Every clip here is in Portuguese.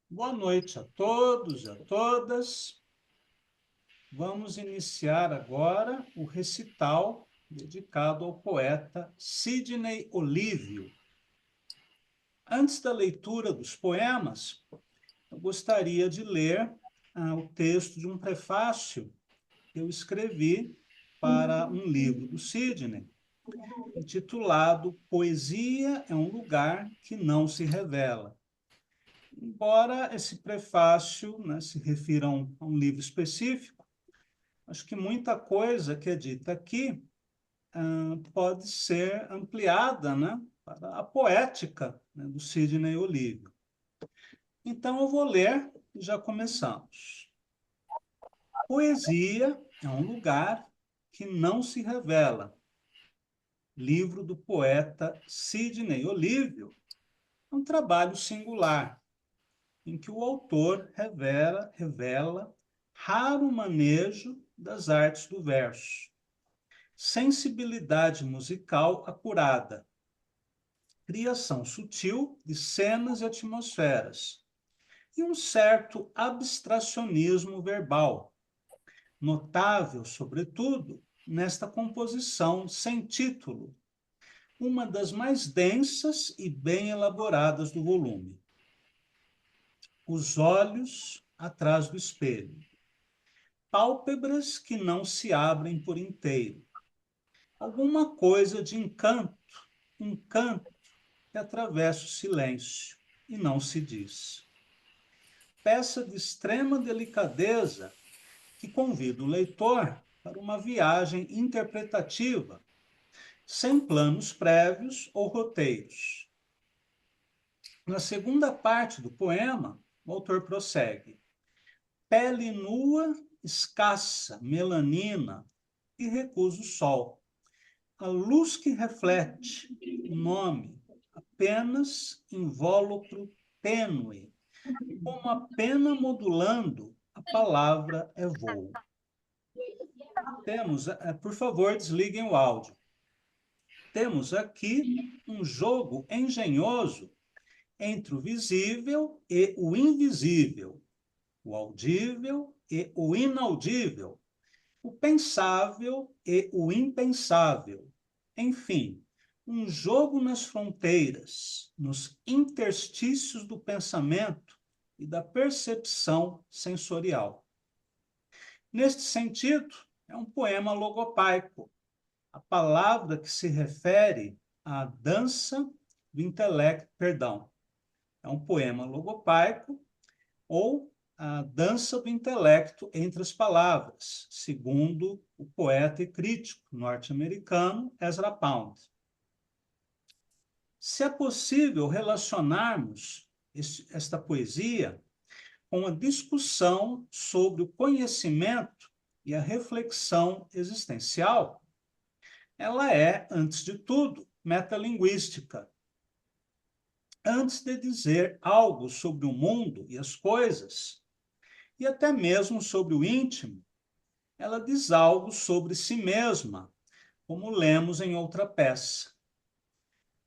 Boa noite a todos e a todas. Vamos iniciar agora o recital dedicado ao poeta Sidney Olívio. Antes da leitura dos poemas, eu gostaria de ler o texto de um prefácio que eu escrevi para um livro do Sidney, intitulado Poesia é um lugar que não se revela. Embora esse prefácio, se refira a um livro específico, acho que muita coisa que é dita aqui pode ser ampliada, para a poética, do Sidney Olívio. Então, eu vou ler e já começamos. Poesia é um lugar que não se revela. Livro do poeta Sidney Olívio é um trabalho singular, em que o autor revela raro manejo das artes do verso, sensibilidade musical apurada, criação sutil de cenas e atmosferas, e um certo abstracionismo verbal, notável, sobretudo, nesta composição sem título, uma das mais densas e bem elaboradas do volume. Os olhos atrás do espelho, pálpebras que não se abrem por inteiro, alguma coisa de encanto, um canto que atravessa o silêncio e não se diz. Peça de extrema delicadeza que convida o leitor para uma viagem interpretativa, sem planos prévios ou roteiros. Na segunda parte do poema, o autor prossegue. Pele nua, escassa, melanina, e recusa o sol. A luz que reflete o nome, apenas invólucro tênue, como a pena modulando, a palavra é voo. Temos, por favor, desliguem o áudio. Temos aqui um jogo engenhoso entre o visível e o invisível, o audível e o inaudível, o pensável e o impensável. Enfim, um jogo nas fronteiras, nos interstícios do pensamento e da percepção sensorial. Neste sentido, é um poema logopaico, a palavra que se refere à dança do intelecto, perdão, é um poema logopaico ou a dança do intelecto entre as palavras, segundo o poeta e crítico norte-americano Ezra Pound. Se é possível relacionarmos esta poesia com a discussão sobre o conhecimento e a reflexão existencial, ela é, antes de tudo, metalinguística. Antes de dizer algo sobre o mundo e as coisas, e até mesmo sobre o íntimo, ela diz algo sobre si mesma, como lemos em outra peça.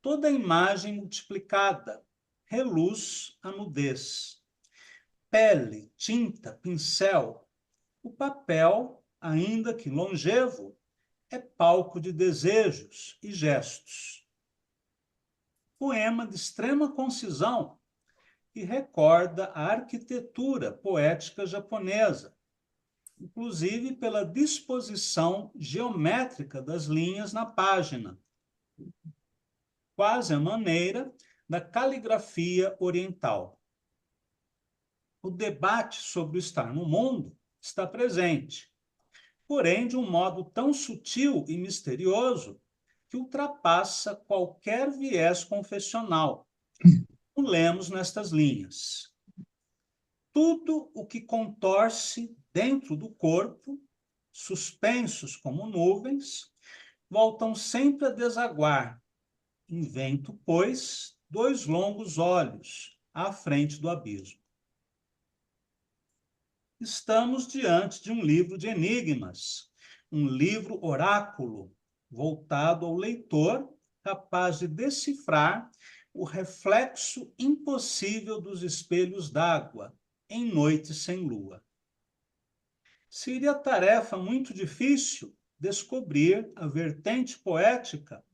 Toda imagem multiplicada reluz a nudez. Pele, tinta, pincel, o papel, ainda que longevo, é palco de desejos e gestos. Poema de extrema concisão que recorda a arquitetura poética japonesa, inclusive pela disposição geométrica das linhas na página, quase a maneira da caligrafia oriental. O debate sobre o estar no mundo está presente, porém de um modo tão sutil e misterioso que ultrapassa qualquer viés confessional. O lemos nestas linhas. Tudo o que contorce dentro do corpo, suspensos como nuvens, voltam sempre a desaguar. Invento, pois, dois longos olhos à frente do abismo. Estamos diante de um livro de enigmas, um livro oráculo, voltado ao leitor, capaz de decifrar o reflexo impossível dos espelhos d'água em noite sem lua. Seria tarefa muito difícil descobrir a vertente poética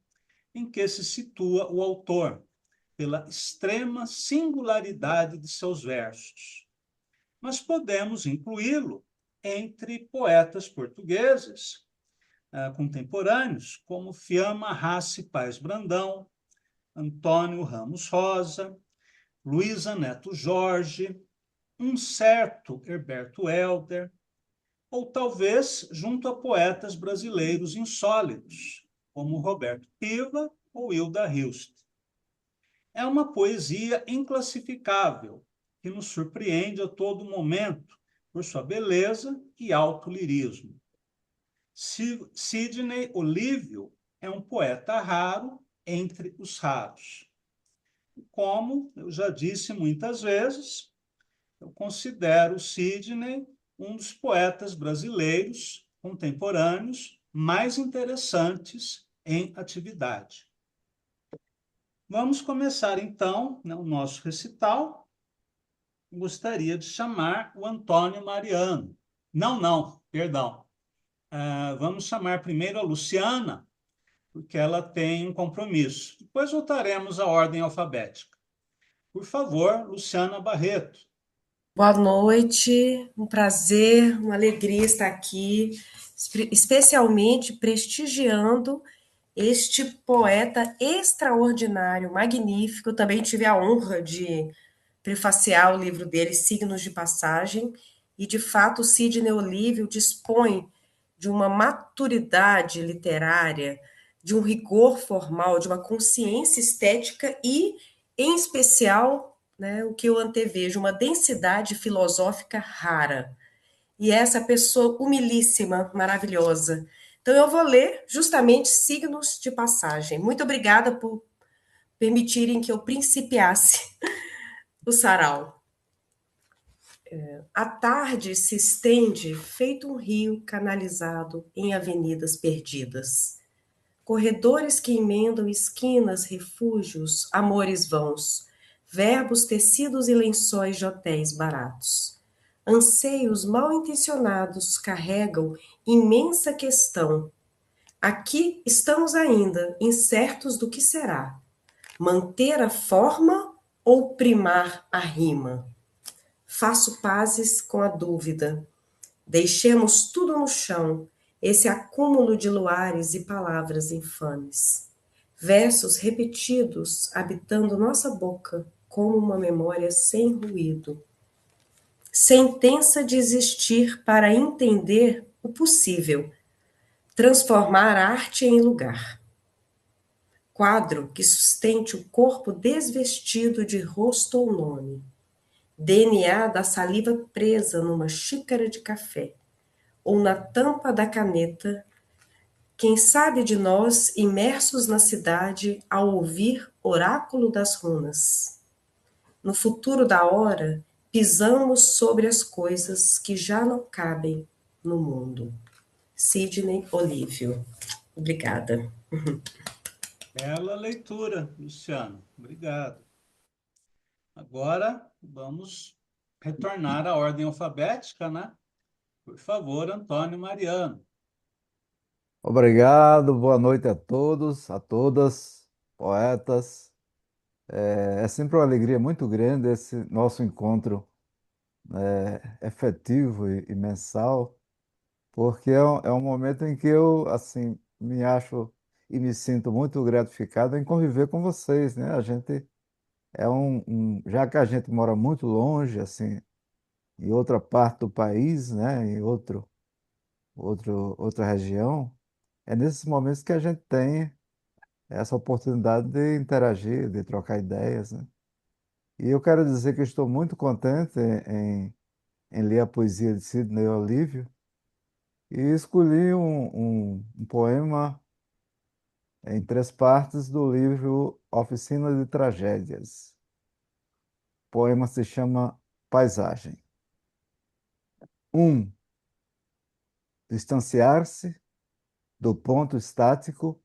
em que se situa o autor, pela extrema singularidade de seus versos. Mas podemos incluí-lo entre poetas portugueses contemporâneos, como Fiamma Rassi Paz Brandão, Antônio Ramos Rosa, Luísa Neto Jorge, um certo Herberto Helder, ou talvez junto a poetas brasileiros insólitos, como Roberto Piva ou Hilda Hilst. É uma poesia inclassificável, que nos surpreende a todo momento por sua beleza e alto lirismo. Sidney Olívio é um poeta raro entre os raros. Como eu já disse muitas vezes, eu considero Sidney um dos poetas brasileiros contemporâneos mais interessantes em atividade. Vamos começar, então, o nosso recital. Gostaria de chamar o Antônio Mariano. Não, perdão. Vamos chamar primeiro a Luciana, porque ela tem um compromisso. Depois voltaremos à ordem alfabética. Por favor, Luciana Barreto. Boa noite, um prazer, uma alegria estar aqui, especialmente prestigiando este poeta extraordinário, magnífico. Eu também tive a honra de prefaciar o livro dele, Signos de Passagem, e de fato o Sidney Olívio dispõe de uma maturidade literária, de um rigor formal, de uma consciência estética e, em especial, né, o que eu antevejo, uma densidade filosófica rara. E essa pessoa humilíssima, maravilhosa. Então eu vou ler justamente Signos de Passagem. Muito obrigada por permitirem que eu principiasse o sarau. A tarde se estende feito um rio canalizado em avenidas perdidas. Corredores que emendam esquinas, refúgios, amores vãos, verbos tecidos e lençóis de hotéis baratos. Anseios mal intencionados carregam imensa questão. Aqui estamos ainda, incertos do que será. Manter a forma ou primar a rima? Faço pazes com a dúvida. Deixemos tudo no chão, esse acúmulo de luares e palavras infames. Versos repetidos habitando nossa boca, como uma memória sem ruído. Sentença de existir para entender o possível, transformar arte em lugar. Quadro que sustente o corpo desvestido de rosto ou nome. DNA da saliva presa numa xícara de café, ou na tampa da caneta, quem sabe de nós imersos na cidade ao ouvir oráculo das runas. No futuro da hora, pisamos sobre as coisas que já não cabem no mundo. Sidney Olívio. Obrigada. Bela leitura, Luciano. Obrigado. Agora vamos retornar à ordem alfabética, né? Por favor, Antônio Mariano. Obrigado, boa noite a todos, a todas, poetas. É sempre uma alegria muito grande esse nosso encontro efetivo e mensal, porque é um momento em que eu, assim, me acho e me sinto muito gratificado em conviver com vocês, né? A gente já que a gente mora muito longe, assim, em outra parte do país, né? Em outra região, é nesses momentos que a gente tem essa oportunidade de interagir, de trocar ideias, né? E eu quero dizer que estou muito contente em ler a poesia de Sidney Olívio e escolhi um poema em três partes do livro Oficina de Tragédias. O poema se chama Paisagem. 1. Distanciar-se do ponto estático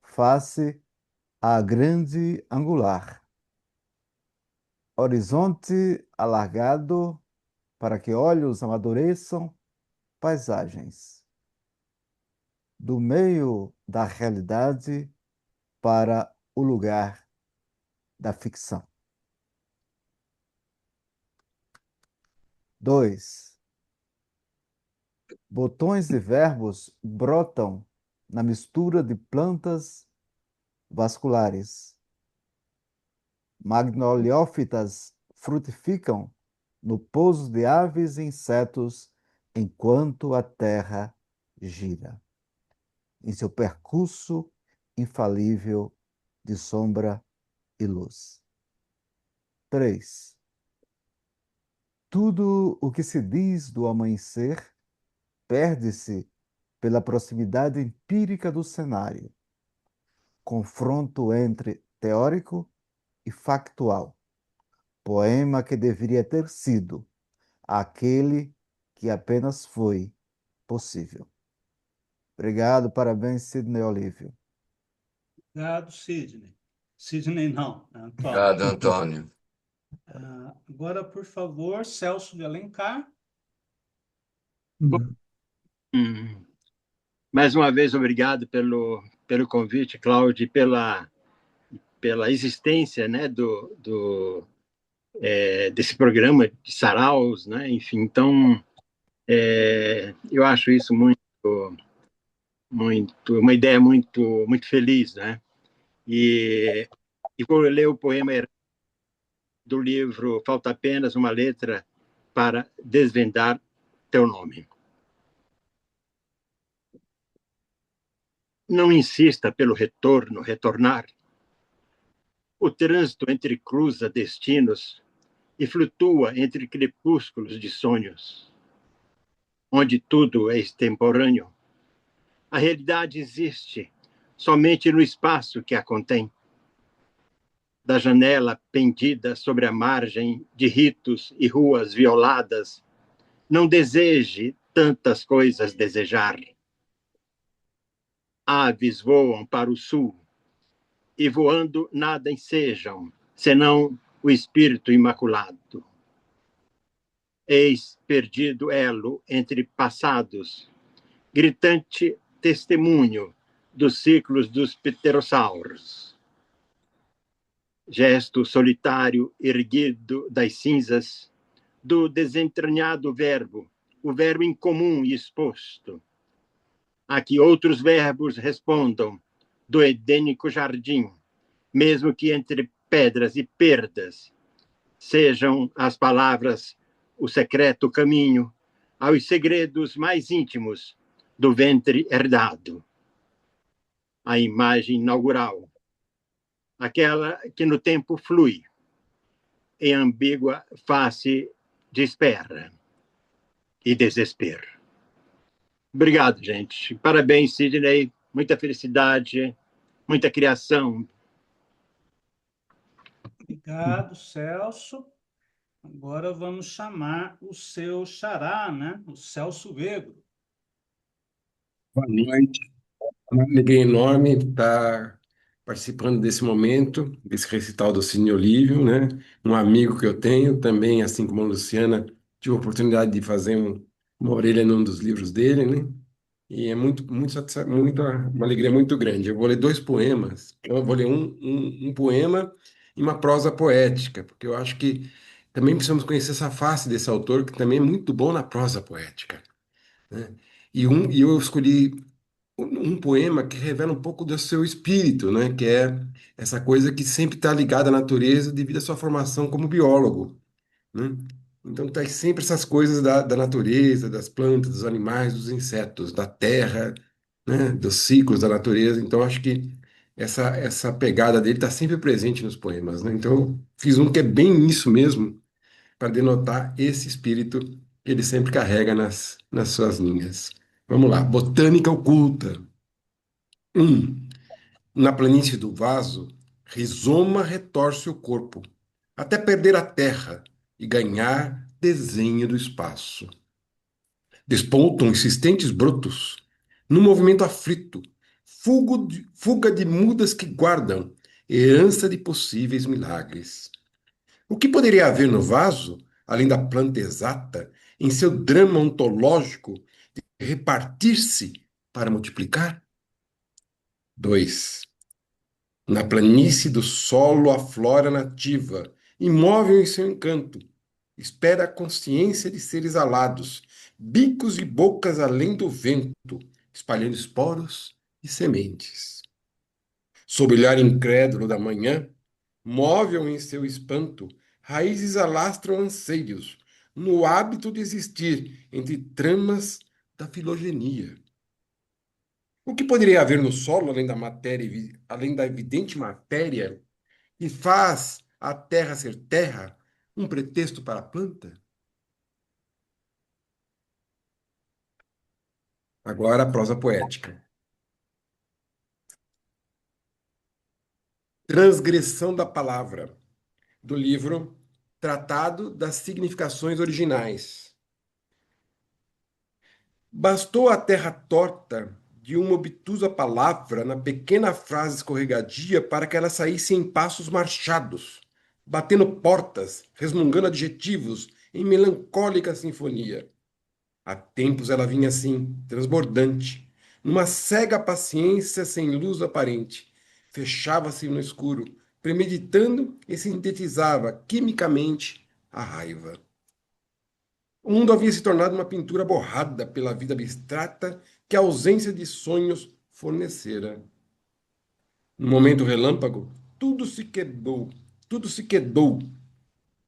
face à grande angular. Horizonte alargado para que olhos amadureçam paisagens. Do meio da realidade para o lugar da ficção. 2. Botões de verbos brotam na mistura de plantas vasculares. Magnoliófitas frutificam no pouso de aves e insetos enquanto a terra gira, em seu percurso infalível de sombra e luz. 3. Tudo o que se diz do amanhecer perde-se pela proximidade empírica do cenário, confronto entre teórico e factual, poema que deveria ter sido aquele que apenas foi possível. Obrigado, parabéns, Sidney Olívio. Obrigado, Sidney. Sidney não, é Antônio. Obrigado, Antônio. Agora, por favor, Celso de Alencar. Hum. Mais uma vez, obrigado pelo convite, Cláudio, e pela existência, né, desse programa de saraus, né? Enfim, então, eu acho isso uma ideia muito feliz, né? E vou ler o poema do livro Falta Apenas uma Letra para Desvendar Teu Nome. Não insista pelo retornar. O trânsito entrecruza destinos e flutua entre crepúsculos de sonhos, onde tudo é extemporâneo. A realidade existe somente no espaço que a contém. Da janela pendida sobre a margem de ritos e ruas violadas, não deseje tantas coisas desejar. Aves voam para o sul, e voando nada ensejam, senão o espírito imaculado. Eis perdido elo entre passados, gritante testemunho dos ciclos dos pterossauros. Gesto solitário erguido das cinzas, do desentranhado verbo, o verbo incomum e exposto, a que outros verbos respondam do edênico jardim, mesmo que entre pedras e perdas, sejam as palavras o secreto caminho aos segredos mais íntimos do ventre herdado. A imagem inaugural, aquela que no tempo flui, em ambígua face de espera e desespero. Obrigado, gente. Parabéns, Sidney. Muita felicidade, muita criação. Obrigado, Celso. Agora vamos chamar o seu xará, né? O Celso Vego. Boa noite. Uma alegria enorme estar participando desse momento, desse recital do Cine Olívio, né? Um amigo que eu tenho também, assim como a Luciana, tive a oportunidade de fazer uma orelha num dos livros dele, né? E é uma alegria muito grande. Eu vou ler dois poemas. Eu vou ler um poema e uma prosa poética, porque eu acho que também precisamos conhecer essa face desse autor, que também é muito bom na prosa poética, né? E eu escolhi um poema que revela um pouco do seu espírito, né? Que é essa coisa que sempre está ligada à natureza devido à sua formação como biólogo, né? Então, tem sempre essas coisas da natureza, das plantas, dos animais, dos insetos, da terra, né? Dos ciclos da natureza. Então, acho que essa pegada dele está sempre presente nos poemas, né? Então, eu fiz um que é bem isso mesmo, para denotar esse espírito que ele sempre carrega nas suas linhas. Vamos lá. Botânica oculta. 1. Na planície do vaso, rizoma retorce o corpo, até perder a terra e ganhar desenho do espaço. Despontam insistentes brotos, num movimento aflito, fuga de mudas que guardam herança de possíveis milagres. O que poderia haver no vaso, além da planta exata, em seu drama ontológico de repartir-se para multiplicar? 2. Na planície do solo a flora nativa, imóvel em seu encanto, espera a consciência de seres alados, bicos e bocas além do vento, espalhando esporos e sementes. Sob o olhar incrédulo da manhã, móvel em seu espanto, raízes alastram anseios, no hábito de existir entre tramas da filogenia. O que poderia haver no solo além da matéria, além da evidente matéria, que faz a terra ser terra, um pretexto para a planta? Agora a prosa poética. Transgressão da palavra, do livro Tratado das Significações Originais. Bastou a terra torta de uma obtusa palavra na pequena frase escorregadia para que ela saísse em passos marchados, batendo portas, resmungando adjetivos em melancólica sinfonia. Há tempos ela vinha assim, transbordante, numa cega paciência sem luz aparente. Fechava-se no escuro, premeditando e sintetizava quimicamente a raiva. O mundo havia se tornado uma pintura borrada pela vida abstrata que a ausência de sonhos fornecera. No momento relâmpago, tudo se quedou,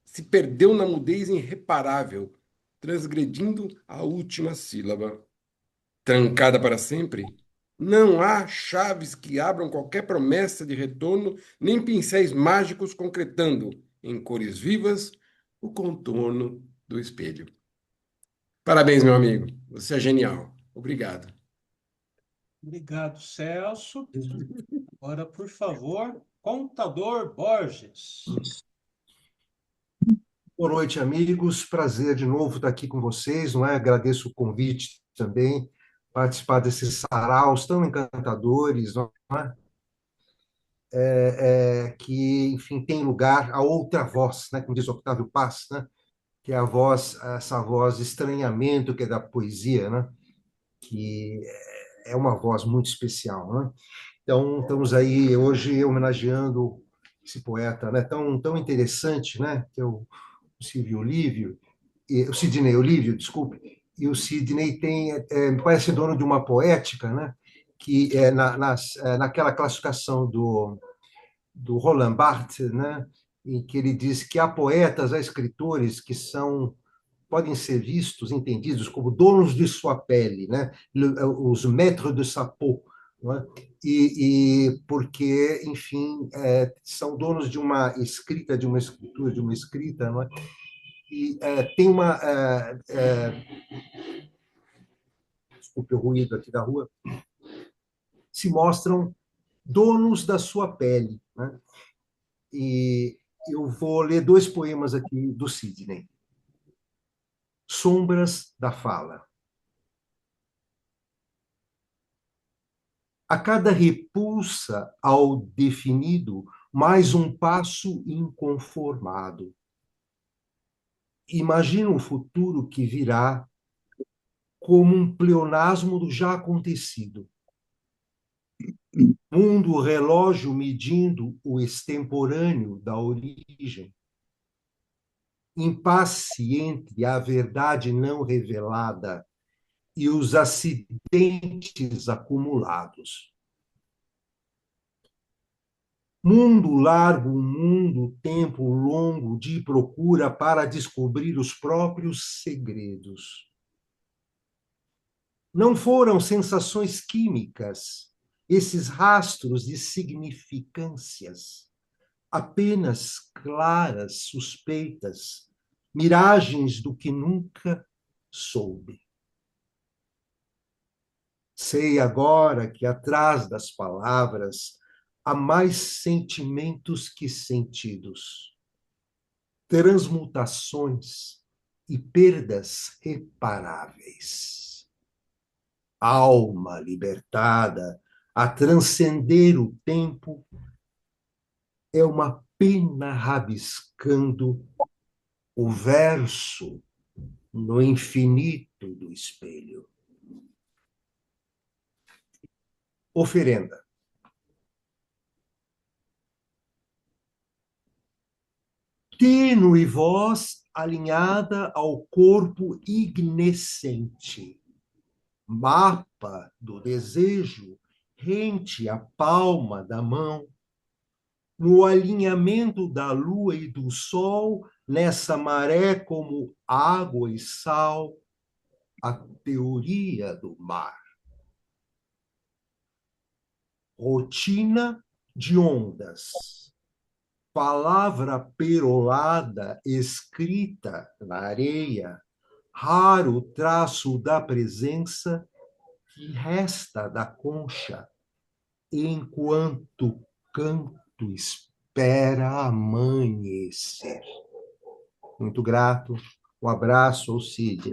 se perdeu na mudez irreparável, transgredindo a última sílaba. Trancada para sempre, não há chaves que abram qualquer promessa de retorno, nem pincéis mágicos concretando, em cores vivas, o contorno do espelho. Parabéns, meu amigo. Você é genial. Obrigado. Obrigado, Celso. Agora, por favor, Contador Borges. Boa noite, amigos. Prazer de novo estar aqui com vocês, não é? Agradeço o convite também, participar desses saraus tão encantadores, não é? Que, enfim, tem lugar a outra voz, né? Como diz Octávio Paz, né? Que é a voz, essa voz de estranhamento que é da poesia, né? Que é uma voz muito especial, né? Então, estamos aí hoje homenageando esse poeta, né? Tão interessante, né? Que é o Silvio Olívio, o Sidney Olívio, desculpe, e o Sidney me parece dono de uma poética, né? Que é naquela classificação do Roland Barthes, né? Em que ele diz que há poetas, há escritores que podem ser vistos, entendidos como donos de sua pele, né? Os maîtres de sa peau, não é? Porque, enfim, são donos de uma escrita, de uma escritura, de uma escrita, não é? E tem desculpe o ruído aqui da rua, se mostram donos da sua pele, né? E eu vou ler dois poemas aqui do Sidney. Sombras da Fala. A cada repulsa ao definido, mais um passo inconformado. Imagina um futuro que virá como um pleonasmo do já acontecido. Mundo relógio medindo o extemporâneo da origem. Impasse entre a verdade não revelada e os acidentes acumulados. Mundo largo, mundo, tempo longo de procura para descobrir os próprios segredos. Não foram sensações químicas, esses rastros de significâncias, apenas claras suspeitas, miragens do que nunca soube. Sei agora que atrás das palavras há mais sentimentos que sentidos, transmutações e perdas reparáveis. Alma libertada a transcender o tempo é uma pena rabiscando o verso no infinito do espelho. Oferenda. Tênue voz alinhada ao corpo ignescente. Mapa do desejo rente a palma da mão. No alinhamento da lua e do sol, nessa maré como água e sal, a teoria do mar. Rotina de ondas. Palavra perolada escrita na areia, raro traço da presença que resta da concha, enquanto canto espera amanhecer. Muito grato. Um abraço ao Cid.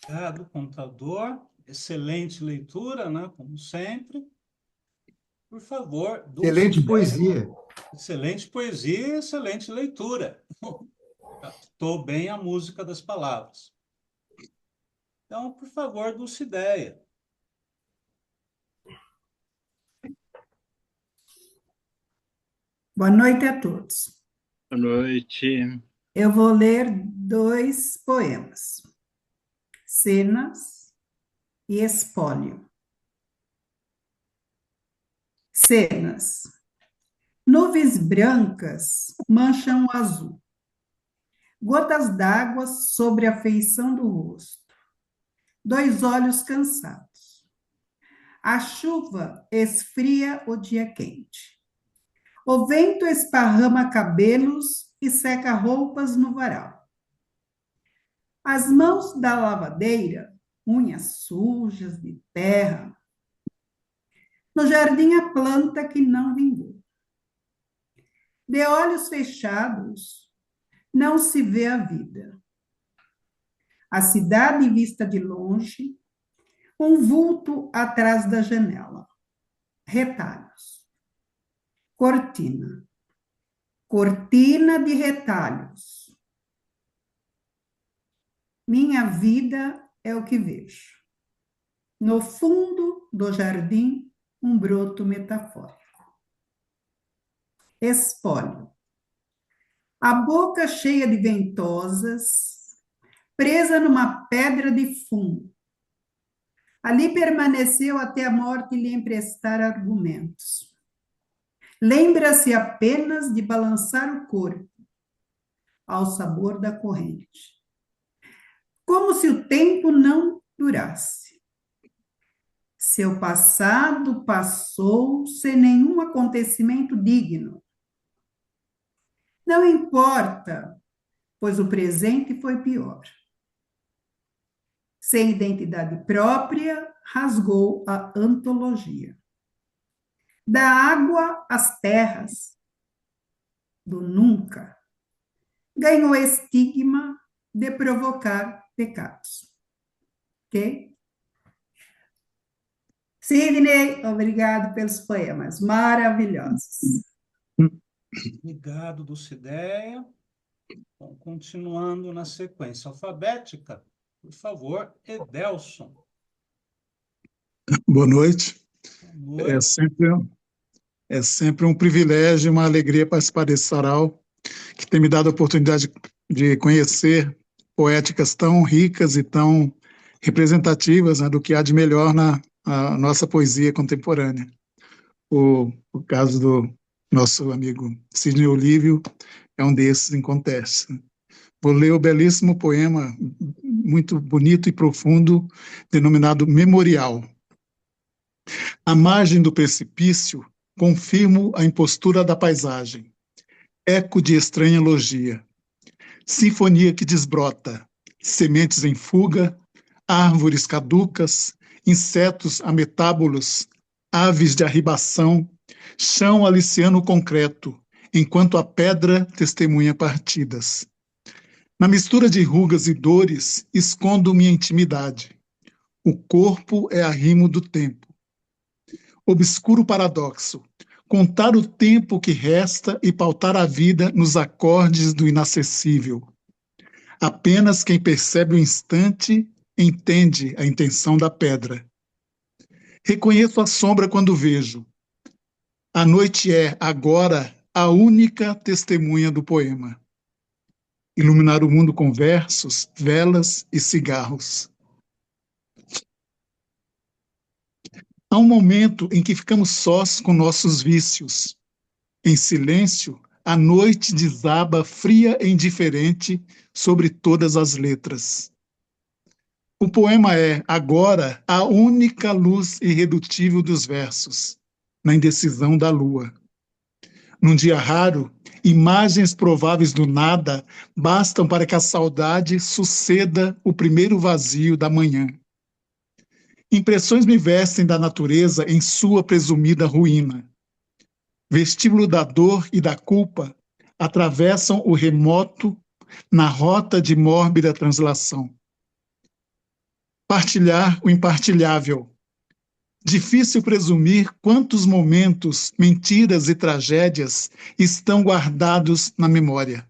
Obrigado, contador. Excelente leitura, né? Como sempre. Por favor, Excelente poesia. Excelente poesia e excelente leitura. Captou bem a música das palavras. Então, por favor, Dulcideia. Boa noite a todos. Boa noite. Eu vou ler 2 poemas, Cenas e Espólio. Cenas. Nuvens brancas mancham o azul. Gotas d'água sobre a feição do rosto. 2 olhos cansados. A chuva esfria o dia quente. O vento esparrama cabelos e seca roupas no varal. As mãos da lavadeira, unhas sujas de terra. No jardim a planta que não vingou. De olhos fechados, não se vê a vida. A cidade vista de longe, um vulto atrás da janela. Retalhos. Cortina. Cortina de retalhos. Minha vida é o que vejo. No fundo do jardim, um broto metafórico. Espólio. A boca cheia de ventosas, presa numa pedra de fumo. Ali permaneceu até a morte lhe emprestar argumentos. Lembra-se apenas de balançar o corpo ao sabor da corrente. Como se o tempo não durasse. Seu passado passou sem nenhum acontecimento digno. Não importa, pois o presente foi pior. Sem identidade própria, rasgou a antologia. Da água às terras, do nunca, ganhou estigma de provocar pecados. Ok? Sidney, obrigado pelos poemas maravilhosos. Obrigado, Dulcideia. Bom, continuando na sequência alfabética, por favor, Edelson. Boa noite. Boa É noite. sempre um privilégio e uma alegria participar desse sarau, que tem me dado a oportunidade de conhecer poéticas tão ricas e tão representativas, né, do que há de melhor na nossa poesia contemporânea. O caso do nosso amigo Sidney Olívio é um desses, em conteste. Vou ler o belíssimo poema, muito bonito e profundo, denominado Memorial. À margem do precipício, confirmo a impostura da paisagem. Eco de estranha elogia. Sinfonia que desbrota. Sementes em fuga, árvores caducas, insetos ametábulos, aves de arribação, chão aliciano concreto, enquanto a pedra testemunha partidas. Na mistura de rugas e dores, escondo minha intimidade. O corpo é arrimo do tempo. Obscuro paradoxo, contar o tempo que resta e pautar a vida nos acordes do inacessível. Apenas quem percebe o instante entende a intenção da pedra. Reconheço a sombra quando vejo. A noite é, agora, a única testemunha do poema. Iluminar o mundo com versos, velas e cigarros. Há um momento em que ficamos sós com nossos vícios. Em silêncio, a noite desaba fria e indiferente sobre todas as letras. O poema é, agora, a única luz irredutível dos versos, na indecisão da lua. Num dia raro, imagens prováveis do nada bastam para que a saudade suceda o primeiro vazio da manhã. Impressões me vestem da natureza em sua presumida ruína. Vestíbulo da dor e da culpa atravessam o remoto na rota de mórbida translação. Partilhar o impartilhável. Difícil presumir quantos momentos, mentiras e tragédias estão guardados na memória.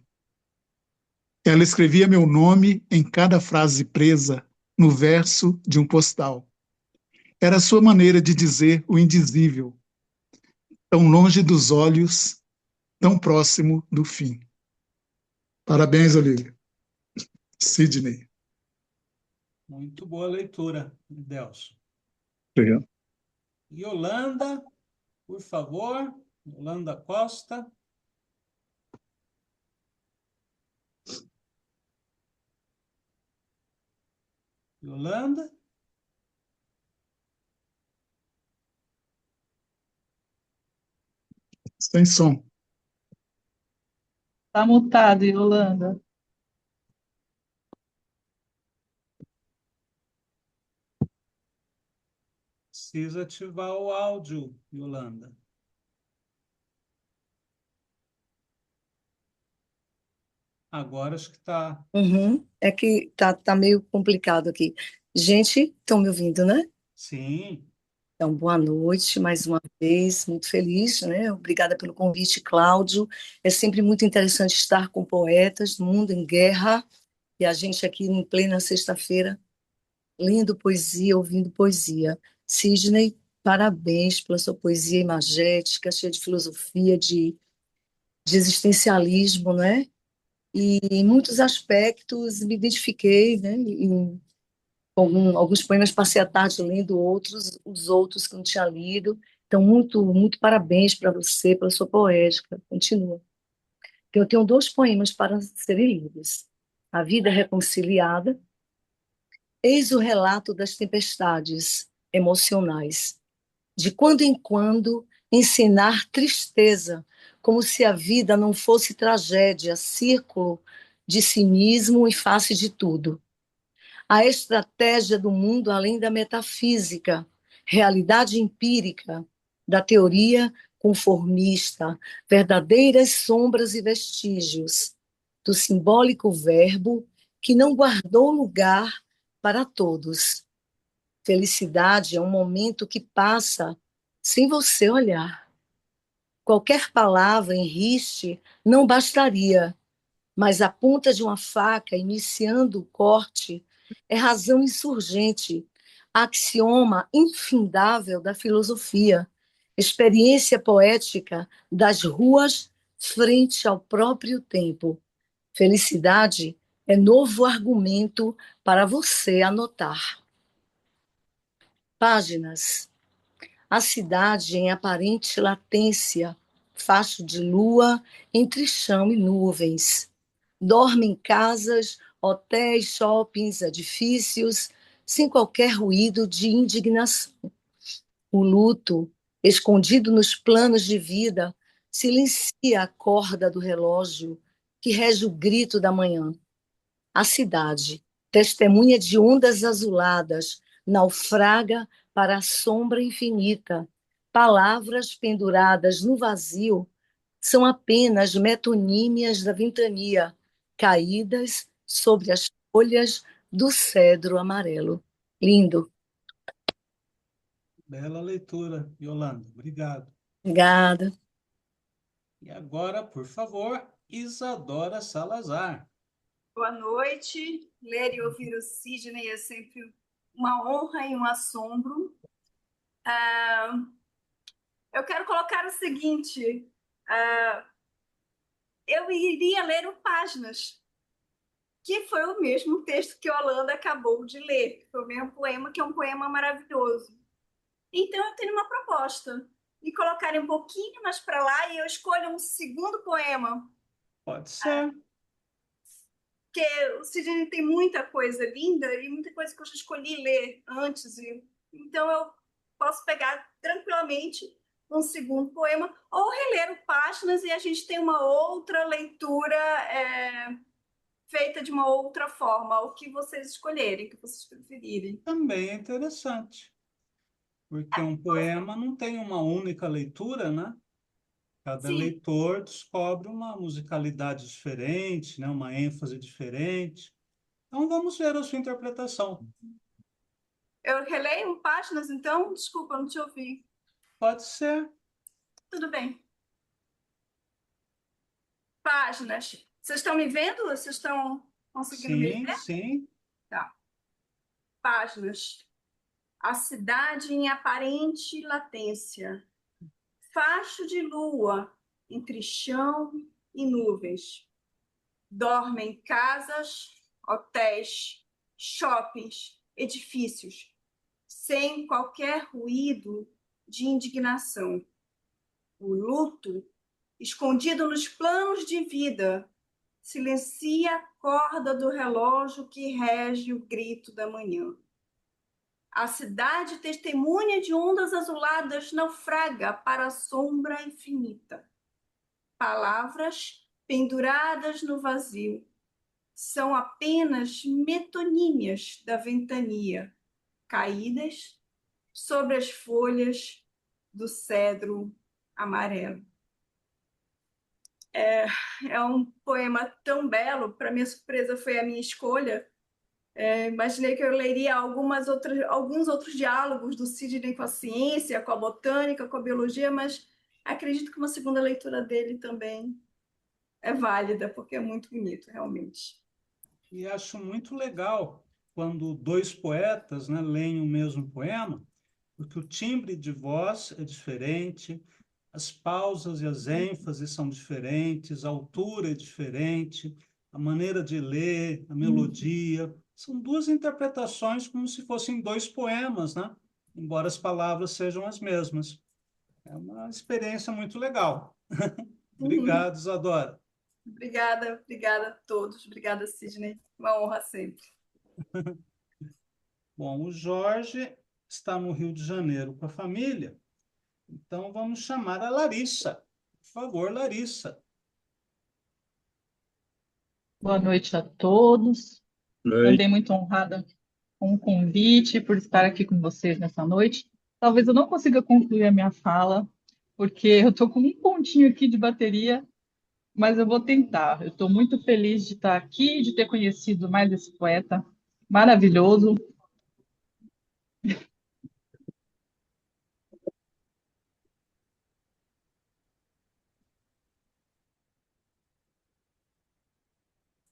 Ela escrevia meu nome em cada frase presa no verso de um postal. Era sua maneira de dizer o indizível, tão longe dos olhos, tão próximo do fim. Parabéns, Olívia. Sidney. Muito boa leitura, Delcio. Obrigado. Yolanda, por favor. Yolanda Costa. Yolanda? Sem som. Tá mutado, Yolanda. Precisa ativar o áudio, Yolanda. Agora acho que está. É que tá meio complicado aqui. Gente, estão me ouvindo, né? Sim. Então, boa noite mais uma vez, muito feliz, né? Obrigada pelo convite, Cláudio. É sempre muito interessante estar com poetas, mundo em guerra, e a gente aqui em plena sexta-feira, lendo poesia, ouvindo poesia. Sidney, parabéns pela sua poesia imagética, cheia de filosofia, de existencialismo, né? E em muitos aspectos me identifiquei, né? Alguns poemas passei a tarde lendo outros, os outros que não tinha lido. Então, muito, muito parabéns para você, pela sua poética. Continua. Eu tenho dois poemas para serem lidos. A Vida Reconciliada. Eis o relato das tempestades emocionais. De quando em quando, ensinar tristeza, como se a vida não fosse tragédia, círculo de cinismo e face de tudo. A estratégia do mundo além da metafísica, realidade empírica, da teoria conformista, verdadeiras sombras e vestígios, do simbólico verbo que não guardou lugar para todos. Felicidade é um momento que passa sem você olhar. Qualquer palavra em riste não bastaria, mas a ponta de uma faca iniciando o corte é razão insurgente, axioma infindável da filosofia, experiência poética das ruas frente ao próprio tempo. Felicidade é novo argumento para você anotar. Páginas. A cidade em aparente latência, facho de lua entre chão e nuvens. Dorme em casas, hotéis, shoppings, edifícios, sem qualquer ruído de indignação. O luto, escondido nos planos de vida, silencia a corda do relógio que rege o grito da manhã. A cidade, testemunha de ondas azuladas, naufraga para a sombra infinita. Palavras penduradas no vazio são apenas metonímias da ventania, caídas sobre as folhas do cedro amarelo. Lindo. Bela leitura, Yolanda. Obrigado. Obrigada. E agora, por favor, Isadora Salazar. Boa noite. Ler e ouvir o Sidney é sempre uma honra e um assombro. Eu quero colocar o seguinte: eu iria ler o Páginas, que foi o mesmo texto que a Holanda acabou de ler, que foi o mesmo poema, que é um poema maravilhoso. Então, eu tenho uma proposta: me colocarem um pouquinho mais para lá e eu escolho um segundo poema. Pode ser. Porque o Sidney tem muita coisa linda e muita coisa que eu já escolhi ler antes. Então, eu posso pegar tranquilamente um segundo poema ou reler o Páginas e a gente tem uma outra leitura feita de uma outra forma, o que vocês escolherem, o que vocês preferirem. Também é interessante, porque um poema não tem uma única leitura, né? Cada Sim, leitor descobre uma musicalidade diferente, né? Uma ênfase diferente. Então, vamos ver a sua interpretação. eu releio o Páginas, então? Desculpa, não te ouvi. Pode ser. Tudo bem. Páginas. Vocês estão me vendo? Vocês estão conseguindo me Sim, ver? sim. Tá. Páginas. A cidade em aparente latência. Facho de lua entre chão e nuvens. Dormem casas, hotéis, shoppings, edifícios, sem qualquer ruído de indignação. O luto, escondido nos planos de vida, silencia a corda do relógio que rege o grito da manhã. A cidade, testemunha de ondas azuladas, naufraga para a sombra infinita. Palavras penduradas no vazio são apenas metonímias da ventania, caídas sobre as folhas do cedro amarelo. É um poema tão belo, para minha surpresa foi a minha escolha. Imaginei que eu leria alguns outros diálogos do Sidney com a ciência, com a botânica, com a biologia, mas acredito que uma segunda leitura dele também é válida, porque é muito bonito, realmente. E acho muito legal quando dois poetas, né, leem o mesmo poema, porque o timbre de voz é diferente, as pausas e as ênfases são diferentes, a altura é diferente, a maneira de ler, a melodia. São duas interpretações como se fossem dois poemas, né? Embora as palavras sejam as mesmas. É uma experiência muito legal. Obrigado, Isadora. Obrigada a todos. Obrigada, Sidney. Uma honra sempre. Bom, o Jorge está no Rio de Janeiro com a família, então vamos chamar a Larissa. Por favor, Larissa. Boa noite a todos. Noite. Também muito honrada com o convite por estar aqui com vocês nessa noite. Talvez eu não consiga concluir a minha fala, porque eu estou com um pontinho aqui de bateria, mas eu vou tentar. Eu estou muito feliz de estar aqui, de ter conhecido mais esse poeta maravilhoso.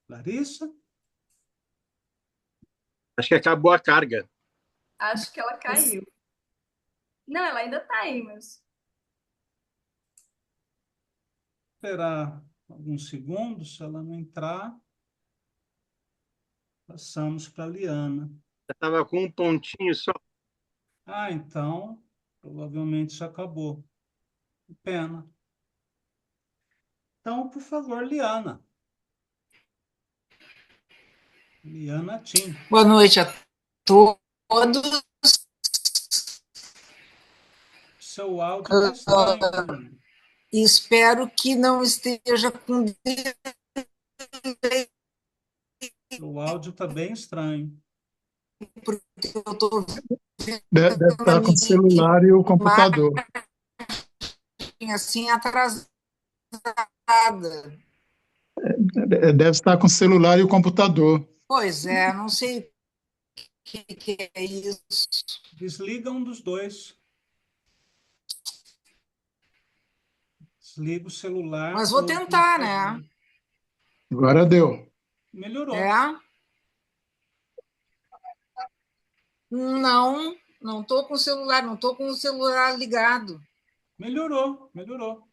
Larissa? Acho que acabou a carga. Acho que ela caiu. Não, ela ainda está aí, mas... Esperar alguns segundos, se ela não entrar, passamos para a Liana. Estava com um pontinho só. Ah, então, provavelmente já acabou. Que pena. Então, por favor, Liana. Liana Tim. Boa noite a todos. Seu áudio está estranho para mim. Espero que não esteja com delay, O áudio está bem estranho. porque eu estou Deve estar com o celular e o computador. assim atrasada. Deve estar com o celular e o computador. Pois é, não sei o que é isso. Desliga um dos dois. Desliga o celular. Mas vou ou o tentar, computador. né? Agora deu. Melhorou. É? Não, não estou com o celular, não estou com o celular ligado. Melhorou, melhorou.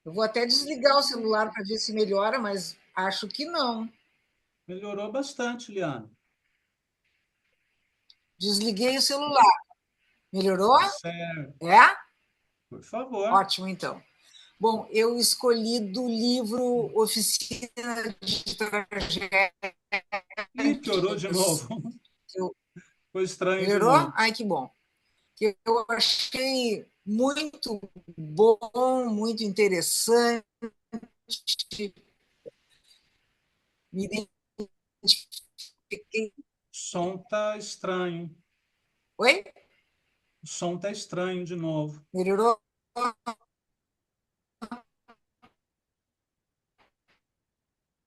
Eu vou até desligar o celular para ver se melhora, mas acho que não. Melhorou bastante, Liana. Desliguei o celular. Melhorou? Certo, É? por favor. Ótimo, então. Bom, eu escolhi do livro Oficina de Tragédias. Ih, piorou de novo. Foi estranho de Melhorou? novo. Ai, que bom. Que eu achei muito bom, muito interessante. Me identifiquei. O som tá estranho. Oi? O som tá estranho de novo. Melhorou?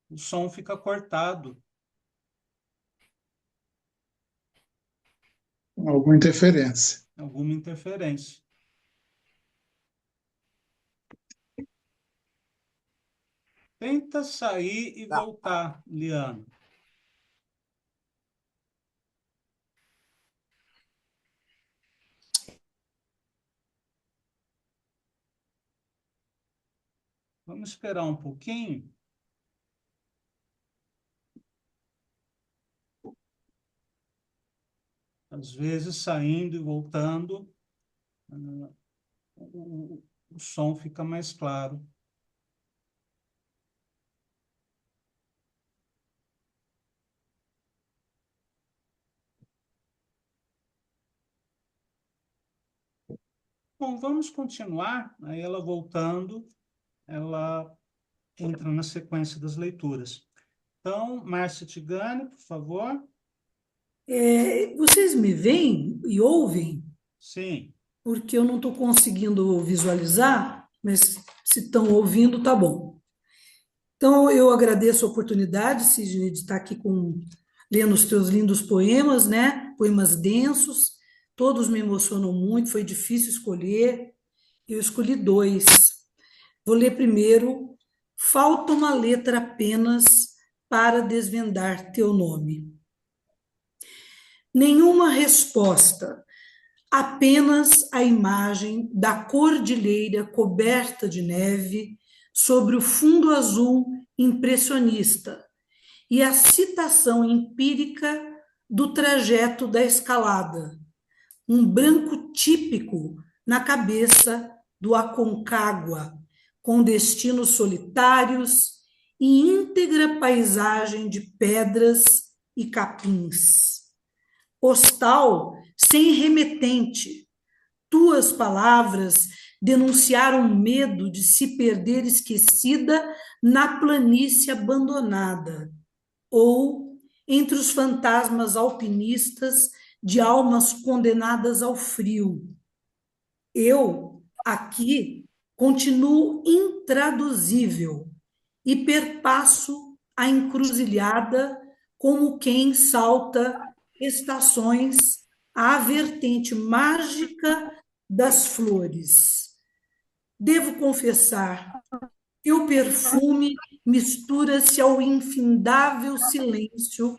O som fica cortado. Alguma interferência. Alguma interferência. Tenta sair e Tá. voltar, Liana. Vamos esperar um pouquinho. Às vezes, saindo e voltando, o som fica mais claro. Bom, vamos continuar. Aí ela voltando, ela entra na sequência das leituras. Então, Márcia Tigani, por favor. Vocês me veem e ouvem? Sim. Porque eu não estou conseguindo visualizar, mas se estão ouvindo, tá bom. Então, eu agradeço a oportunidade, Sidney, de estar aqui lendo os teus lindos poemas, né? Poemas densos, todos me emocionam muito, foi difícil escolher. Eu escolhi 2. Vou ler primeiro. Falta uma letra apenas para desvendar teu nome. Nenhuma resposta, apenas a imagem da cordilheira coberta de neve sobre o fundo azul impressionista e a citação empírica do trajeto da escalada, um branco típico na cabeça do Aconcagua, com destinos solitários e íntegra paisagem de pedras e capins. Hostal sem remetente, tuas palavras denunciaram medo de se perder esquecida na planície abandonada, ou entre os fantasmas alpinistas de almas condenadas ao frio. Eu, aqui, continuo intraduzível e perpasso a encruzilhada como quem salta estações à vertente mágica das flores. Devo confessar, teu perfume mistura-se ao infindável silêncio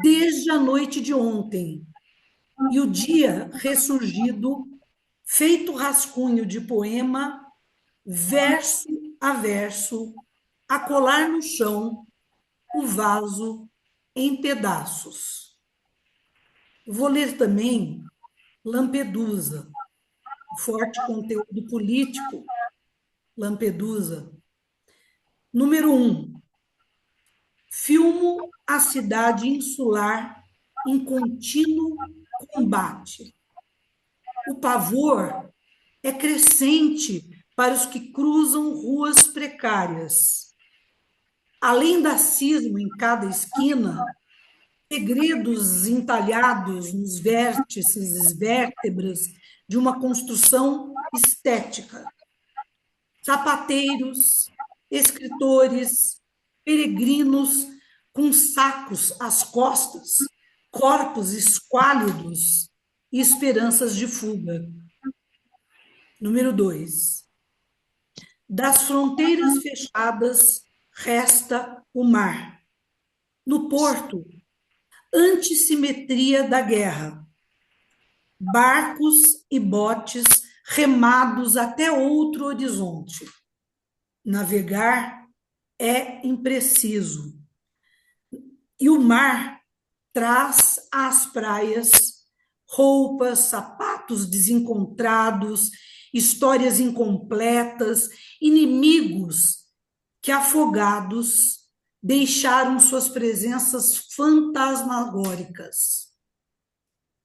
desde a noite de ontem, e o dia ressurgido, feito rascunho de poema, verso a verso, a colar no chão o vaso em pedaços. Vou ler também Lampedusa, forte conteúdo político, Lampedusa. Número 1. Filmo a cidade insular em contínuo combate. O pavor é crescente para os que cruzam ruas precárias. Além da cisma em cada esquina, segredos entalhados nos vértices e vértebras de uma construção estética. Sapateiros, escritores, peregrinos com sacos às costas, corpos esquálidos e esperanças de fuga. Número 2. Das fronteiras fechadas resta o mar. No porto, antissimetria da guerra. Barcos e botes remados até outro horizonte. Navegar é impreciso. E o mar traz às praias roupas, sapatos desencontrados, histórias incompletas, inimigos que, afogados, deixaram suas presenças fantasmagóricas.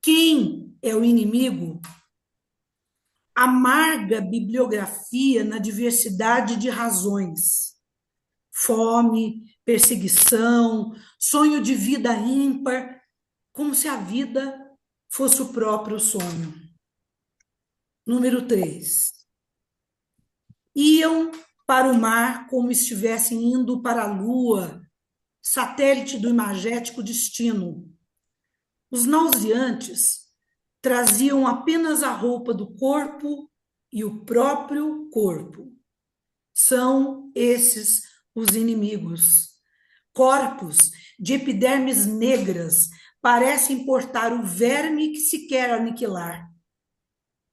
Quem é o inimigo? Amarga bibliografia na diversidade de razões. Fome, perseguição, sonho de vida ímpar, como se a vida fosse o próprio sonho. Número 3. Iam para o mar como estivessem indo para a Lua, satélite do imagético destino. Os nauseantes traziam apenas a roupa do corpo e o próprio corpo. São esses os inimigos. Corpos de epidermes negras parecem portar o verme que se quer aniquilar.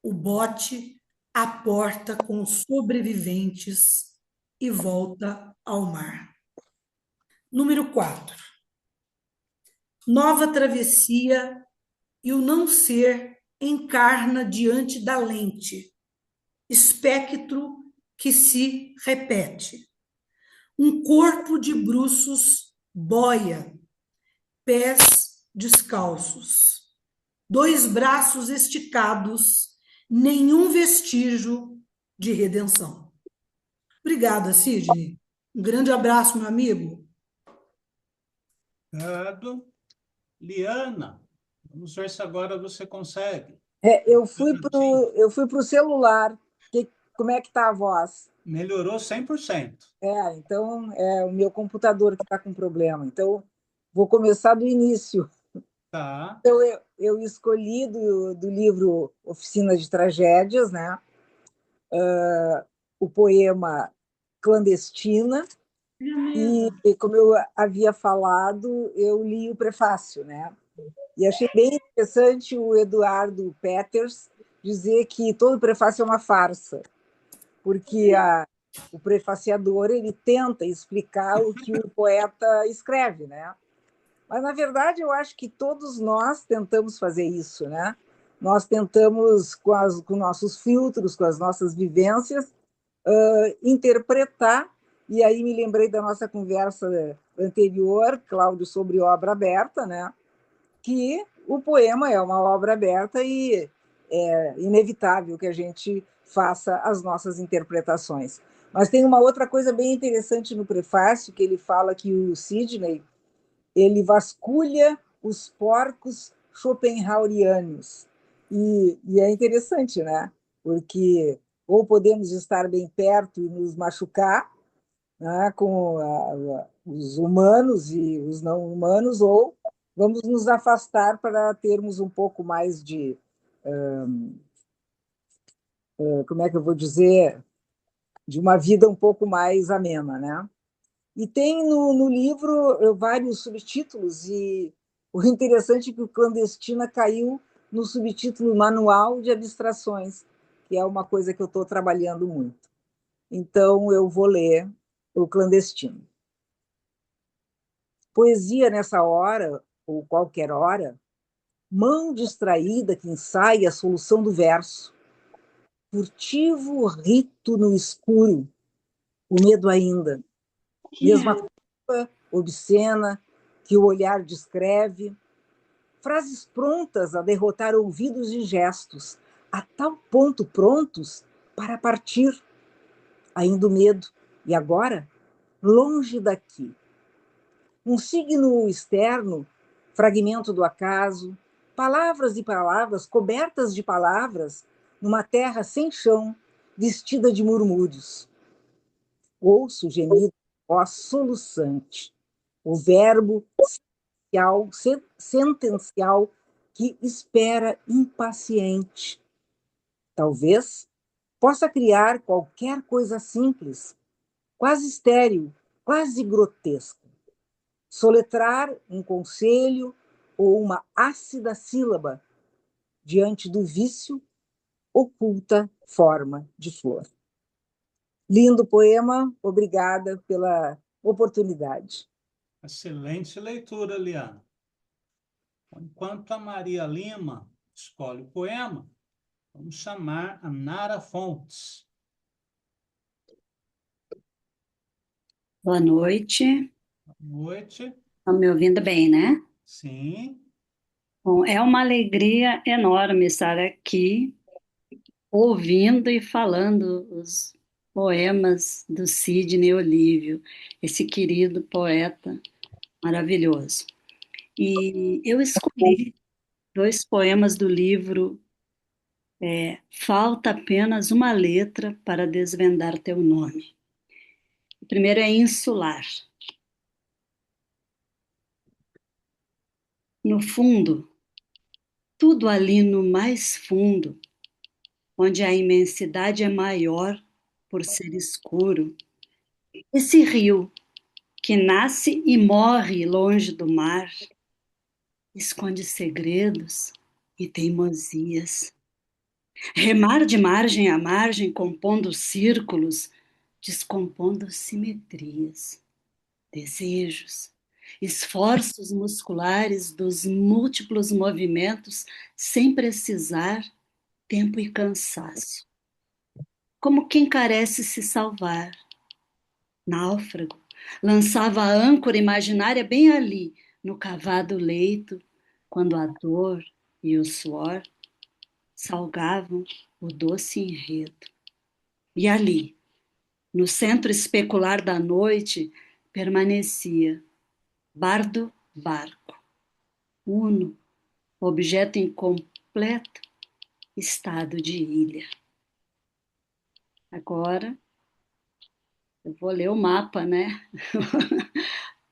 O bote aporta com os sobreviventes e volta ao mar. Número 4. Nova travessia e o não ser encarna diante da lente. Espectro que se repete. Um corpo de bruços boia, pés descalços, 2 braços esticados, nenhum vestígio de redenção. Obrigada, Sidney. Um grande abraço, meu amigo. Obrigado. Liana, vamos ver se agora você consegue. Eu fui pro celular. Como é que está a voz? Melhorou 100%. Então é o meu computador que está com problema. Então, vou começar do início. Tá. Então, eu escolhi do livro Oficina de Tragédias, né? O poema Clandestina. E, como eu havia falado, eu li o prefácio, né? E achei bem interessante o Eduardo Peters dizer que todo prefácio é uma farsa, porque o prefaciador ele tenta explicar o que o poeta escreve, né? Mas, na verdade, eu acho que todos nós tentamos fazer isso, né? Nós tentamos, com nossos filtros, com as nossas vivências, interpretar, e aí me lembrei da nossa conversa anterior, Cláudio, sobre obra aberta, né? Que o poema é uma obra aberta e é inevitável que a gente faça as nossas interpretações. Mas tem uma outra coisa bem interessante no prefácio, que ele fala que o Sidney ele vasculha os porcos schopenhauerianos. E é interessante, né? Porque ou podemos estar bem perto e nos machucar, né, com os humanos e os não humanos, ou vamos nos afastar para termos um pouco mais de... como é que eu vou dizer? De uma vida um pouco mais amena, né? E tem no livro vários subtítulos, e o interessante é que o Clandestina caiu no subtítulo Manual de Abstrações, que é uma coisa que eu estou trabalhando muito. Então, eu vou ler o Clandestino. Poesia nessa hora, ou qualquer hora, mão distraída que ensaia a solução do verso, furtivo rito no escuro, o medo ainda, mesma culpa obscena que o olhar descreve, frases prontas a derrotar ouvidos e gestos, a tal ponto prontos para partir, ainda o medo, e agora, longe daqui. Um signo externo, fragmento do acaso, palavras e palavras cobertas de palavras, numa terra sem chão, vestida de murmúrios. Ouço o gemido, voz soluçante, o verbo sentencial que espera impaciente. Talvez possa criar qualquer coisa simples, quase estéril, quase grotesca. Soletrar um conselho ou uma ácida sílaba diante do vício, oculta forma de flor. Lindo poema, obrigada pela oportunidade. Excelente leitura, Liana. Enquanto a Maria Lima escolhe o poema, vamos chamar a Nara Fontes. Boa noite. Boa noite. Estão me ouvindo bem, né? Sim. Bom, é uma alegria enorme estar aqui ouvindo e falando os poemas do Sidney Olívio, esse querido poeta maravilhoso. E eu escolhi dois poemas do livro Falta Apenas uma Letra para Desvendar Teu Nome. O primeiro é Insular. No fundo, tudo ali no mais fundo, onde a imensidade é maior por ser escuro, esse rio que nasce e morre longe do mar, esconde segredos e teimosias. Remar de margem a margem, compondo círculos, descompondo simetrias, desejos, esforços musculares dos múltiplos movimentos, sem precisar tempo e cansaço. Como quem carece se salvar. Náufrago, lançava a âncora imaginária bem ali, no cavado leito, quando a dor e o suor salgavam o doce enredo. E ali, no centro especular da noite, permanecia, bardo barco, uno, objeto em completo estado de ilha. Agora, eu vou ler o mapa, né?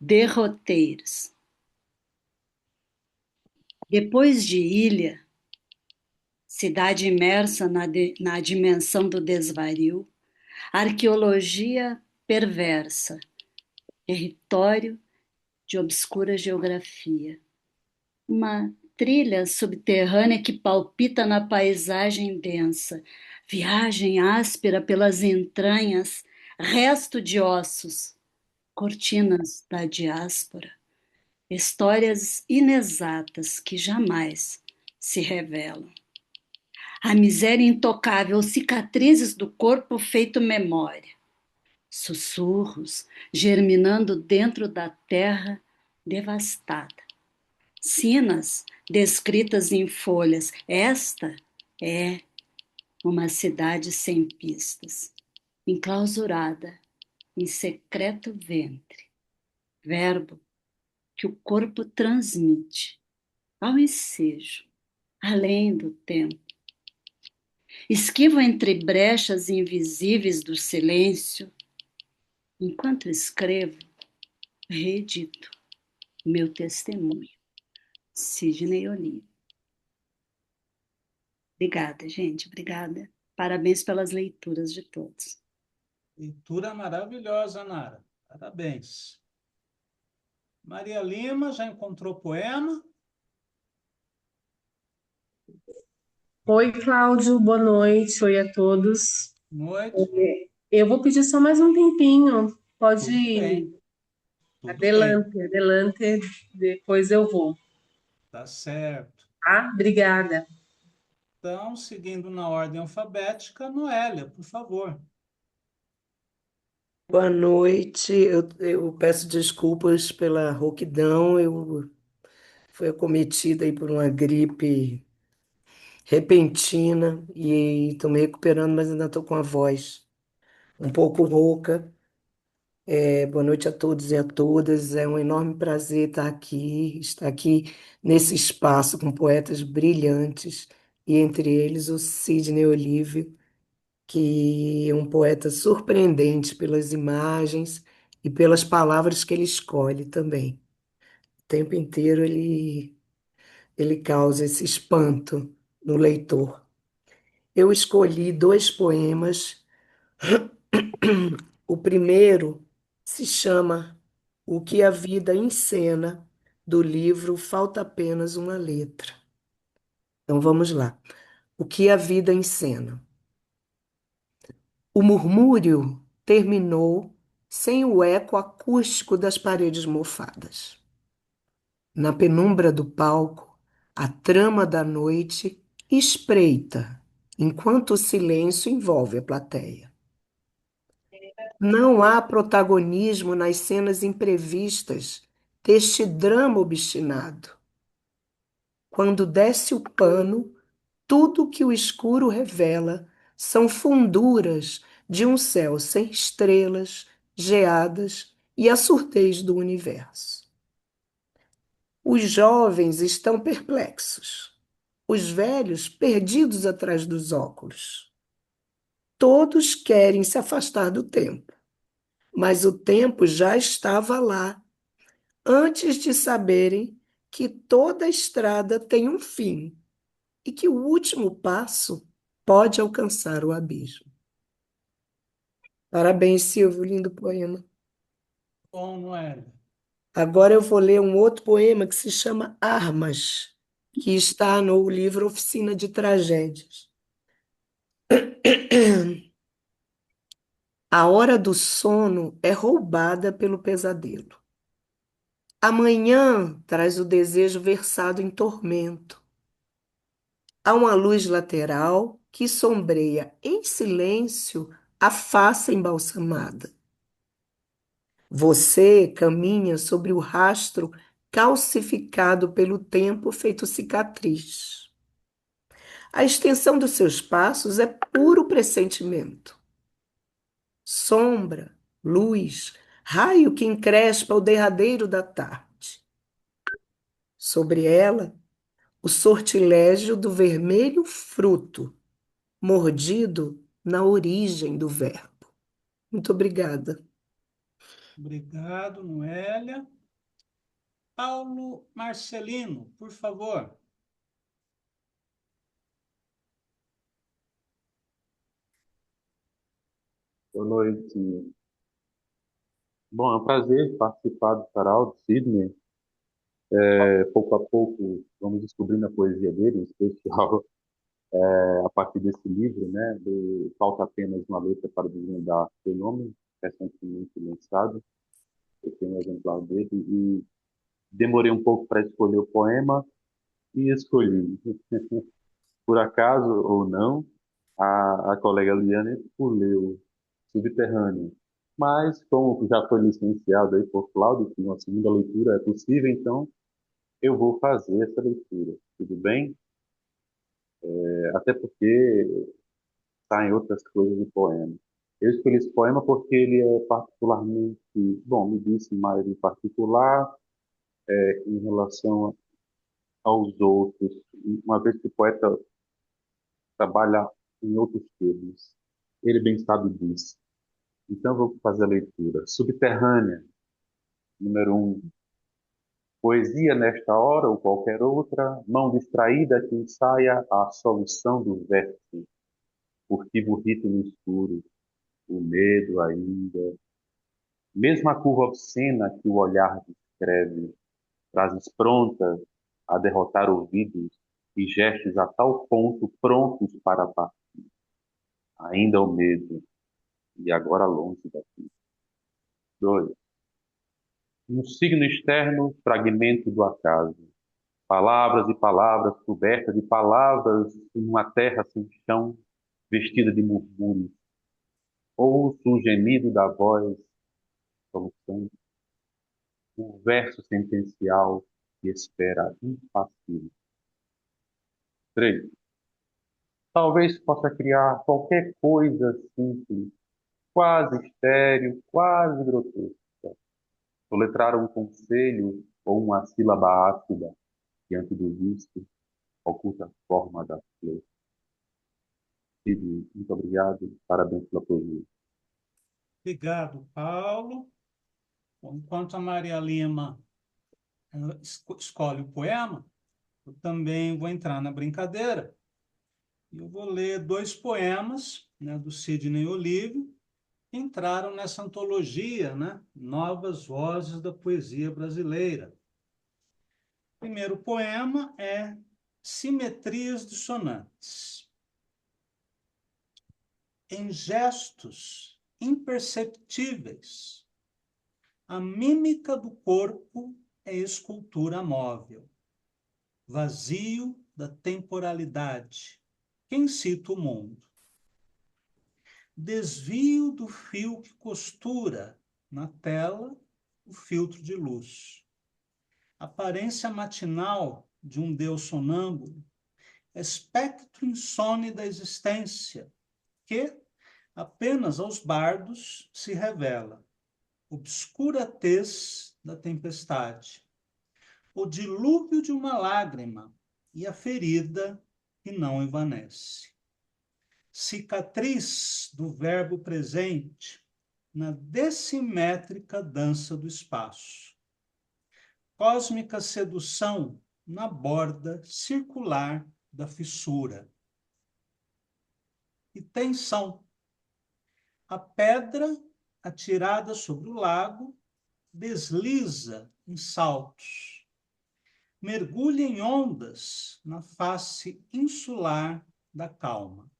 Derroteiros. Depois de ilha, cidade imersa na dimensão do desvario, arqueologia perversa, território de obscura geografia. Uma trilha subterrânea que palpita na paisagem densa, viagem áspera pelas entranhas, resto de ossos, cortinas da diáspora, histórias inexatas que jamais se revelam. A miséria intocável, cicatrizes do corpo feito memória, sussurros germinando dentro da terra devastada, sinas descritas em folhas. Esta é uma cidade sem pistas, enclausurada em secreto ventre, verbo que o corpo transmite ao ensejo, além do tempo. Esquivo entre brechas invisíveis do silêncio, enquanto escrevo, reedito meu testemunho. Sidney Olívio. Obrigada, gente, obrigada. Parabéns pelas leituras de todos. Leitura maravilhosa, Nara. Parabéns. Maria Lima, já encontrou poema? Oi, Cláudio, boa noite. Oi a todos. Noite. Eu vou pedir só mais um tempinho. Pode Tudo ir. bem. Tudo bem. Adelante, adelante, depois eu vou. Tá certo. Tá? Obrigada. Então, seguindo na ordem alfabética, Noélia, por favor. Boa noite. Eu peço desculpas pela rouquidão. Eu fui acometida aí por uma gripe repentina e estou me recuperando, mas ainda estou com a voz um pouco rouca. Boa noite a todos e a todas. É um enorme prazer estar aqui nesse espaço com poetas brilhantes, e entre eles o Sidney Olívio, que é um poeta surpreendente pelas imagens e pelas palavras que ele escolhe também. O tempo inteiro ele causa esse espanto no leitor. Eu escolhi dois poemas. O primeiro se chama O que a Vida Encena, do livro Falta Apenas uma Letra. Então vamos lá. O que a vida encena. O murmúrio terminou sem o eco acústico das paredes mofadas. Na penumbra do palco, a trama da noite espreita, enquanto o silêncio envolve a plateia. Não há protagonismo nas cenas imprevistas deste drama obstinado. Quando desce o pano, tudo que o escuro revela são funduras de um céu sem estrelas, geadas e a surdez do universo. Os jovens estão perplexos, os velhos perdidos atrás dos óculos. Todos querem se afastar do tempo, mas o tempo já estava lá, antes de saberem que toda estrada tem um fim e que o último passo pode alcançar o abismo. Parabéns, Silvio, lindo poema. Bom, Noélia. Agora eu vou ler um outro poema que se chama Armas, que está no livro Oficina de Tragédias. A hora do sono é roubada pelo pesadelo. Amanhã traz o desejo versado em tormento. Há uma luz lateral que sombreia em silêncio a face embalsamada. Você caminha sobre o rastro calcificado pelo tempo feito cicatriz. A extensão dos seus passos é puro pressentimento. Sombra, luz, raio que encrespa o derradeiro da tarde. Sobre ela, o sortilégio do vermelho fruto, mordido na origem do verbo. Muito obrigada. Obrigado, Noélia. Paulo Marcelino, por favor. Boa noite. Bom, é um prazer participar do sarau do Sidney. Pouco a pouco vamos descobrindo a poesia dele, em especial a partir desse livro, né, do Falta Apenas uma Letra para Desvendar Seu Nome, recentemente lançado. Eu tenho um exemplar dele e demorei um pouco para escolher o poema e escolhi. Por acaso ou não, a colega Liane leu Subterrâneo. Mas, como já foi licenciado aí por Cláudio, que uma segunda leitura é possível, então eu vou fazer essa leitura. Tudo bem? Até porque saem outras coisas do poema. Eu escolhi esse poema porque ele é particularmente, bom, me disse mais em particular, em relação aos outros, uma vez que o poeta trabalha em outros termos. Ele bem sabe disso. Então, eu vou fazer a leitura. Subterrânea, número 1. Poesia nesta hora ou qualquer outra, mão distraída que ensaia a solução do verso, furtivo rito no escuro, o medo ainda. Mesmo a curva obscena que o olhar descreve, frases prontas a derrotar ouvidos e gestos a tal ponto prontos para partir. Ainda o medo, e agora longe daqui. 2. Um signo externo, fragmento do acaso. Palavras e palavras cobertas de palavras em uma terra sem chão, vestida de murmúrios. Ouço o gemido da voz, solução. O verso sentencial que espera impassível. 3. Talvez possa criar qualquer coisa simples, quase estéril, quase grotesca. Soletrar um conselho ou uma sílaba ácida diante do visto, oculta a forma da flor. Sidney, muito obrigado, parabéns pela poesia. Obrigado, Paulo. Enquanto a Maria Lima escolhe o poema, eu também vou entrar na brincadeira Eu vou ler dois poemas, né, do Sidney Olívio, que entraram nessa antologia, né, Novas Vozes da Poesia Brasileira. O primeiro poema é Simetrias Dissonantes. Em gestos imperceptíveis, a mímica do corpo é escultura móvel, vazio da temporalidade, que incita o mundo. Desvio do fio que costura na tela o filtro de luz. Aparência matinal de um Deus sonâmbulo, espectro insone da existência, que apenas aos bardos se revela, obscura tez da tempestade, o dilúvio de uma lágrima e a ferida que não evanece. Cicatriz do verbo presente na decimétrica dança do espaço. Cósmica sedução na borda circular da fissura. E tensão. A pedra atirada sobre o lago desliza em saltos. Mergulha em ondas na face insular da calma.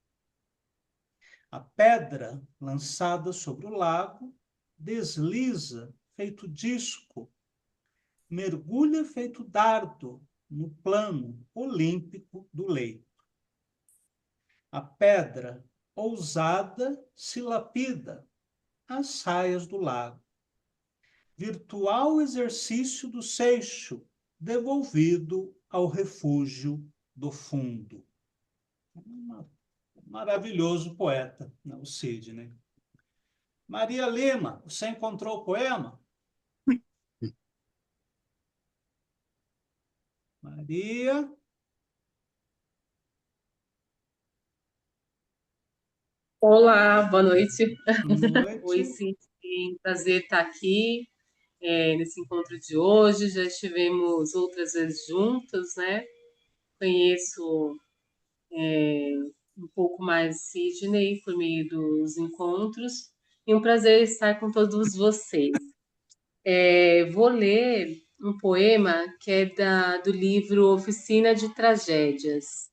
A pedra lançada sobre o lago desliza feito disco, mergulha feito dardo no plano olímpico do leito. A pedra ousada se lapida às raias do lago. Virtual exercício do seixo devolvido ao refúgio do fundo. Maravilhoso poeta, né, o Sidney. Maria Lima, você encontrou o poema? Maria? Olá, boa noite. Boa Oi, noite. sim, prazer estar aqui nesse encontro de hoje. Já estivemos outras vezes juntos, né? Conheço um pouco mais Sidney por meio dos encontros e um prazer estar com todos vocês. Vou ler um poema que é do livro Oficina de Tragédias.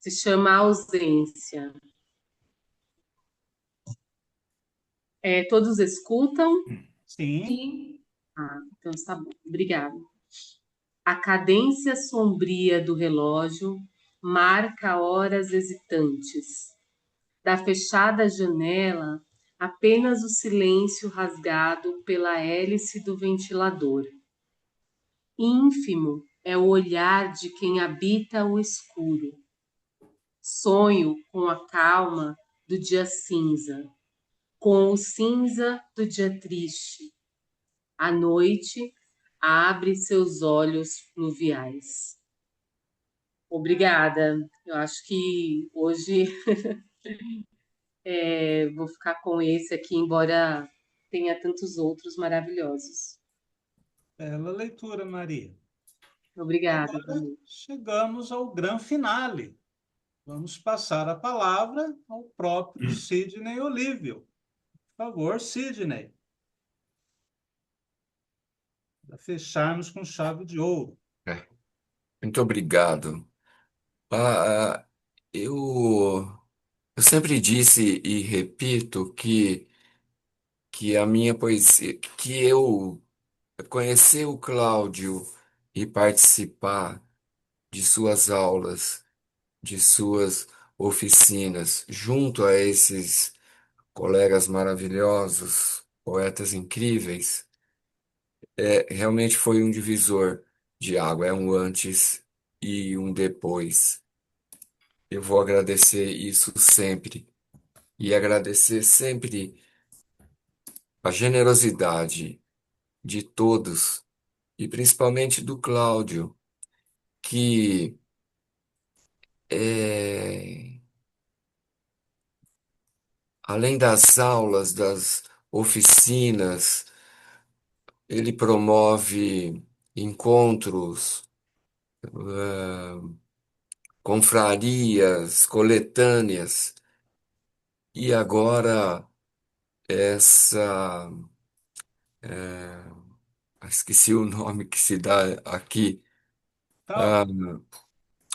Se chama Ausência. Todos escutam? Sim. Então está bom. Obrigada. A cadência sombria do relógio marca horas hesitantes. Da fechada janela, apenas o silêncio rasgado pela hélice do ventilador. Ínfimo é o olhar de quem habita o escuro. Sonho com a calma do dia cinza, com o cinza do dia triste. A noite abre seus olhos pluviais. Obrigada. Eu acho que hoje vou ficar com esse aqui, embora tenha tantos outros maravilhosos. Bela leitura, Maria. Obrigada. Agora chegamos ao grande finale. Vamos passar a palavra ao próprio Sidney Olívio. Por favor, Sidney. Para fecharmos com chave de ouro. Muito obrigado. Ah, ah, eu sempre disse e repito que a minha poesia, que eu conhecer o Cláudio e participar de suas aulas, de suas oficinas, junto a esses colegas maravilhosos, poetas incríveis, realmente foi um divisor de água, é um antes e um depois. Eu vou agradecer isso sempre e agradecer sempre a generosidade de todos e principalmente do Cláudio, que além das aulas, das oficinas, ele promove encontros confrarias, coletâneas, e agora essa. Esqueci o nome que se dá aqui. Tal,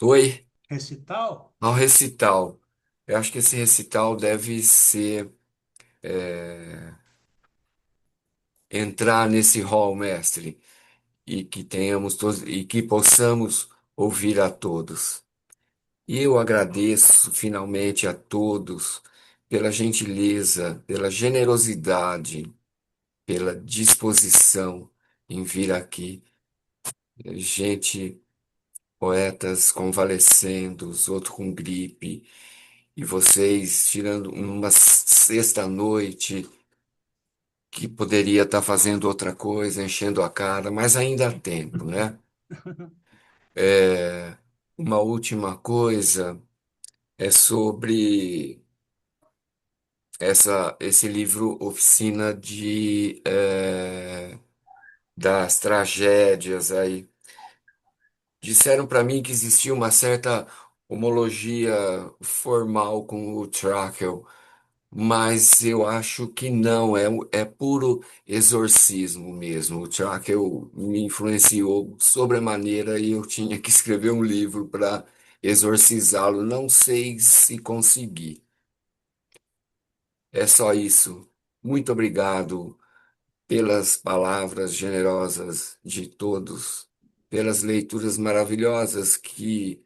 Oi? recital? Ao recital. Eu acho que esse recital deve ser entrar nesse hall, mestre, e que tenhamos todos e que possamos ouvir a todos. E eu agradeço finalmente a todos pela gentileza, pela generosidade, pela disposição em vir aqui. Gente, poetas convalescendo, os outros com gripe, e vocês tirando uma sexta-noite que poderia estar fazendo outra coisa, enchendo a cara, mas ainda há tempo, né? Uma última coisa é sobre esse livro Oficina das Tragédias aí. Disseram para mim que existia uma certa homologia formal com o Trakl, mas eu acho que não, é puro exorcismo mesmo. O Trakl me influenciou sobremaneira e eu tinha que escrever um livro para exorcizá-lo. Não sei se consegui. É só isso. Muito obrigado pelas palavras generosas de todos, pelas leituras maravilhosas que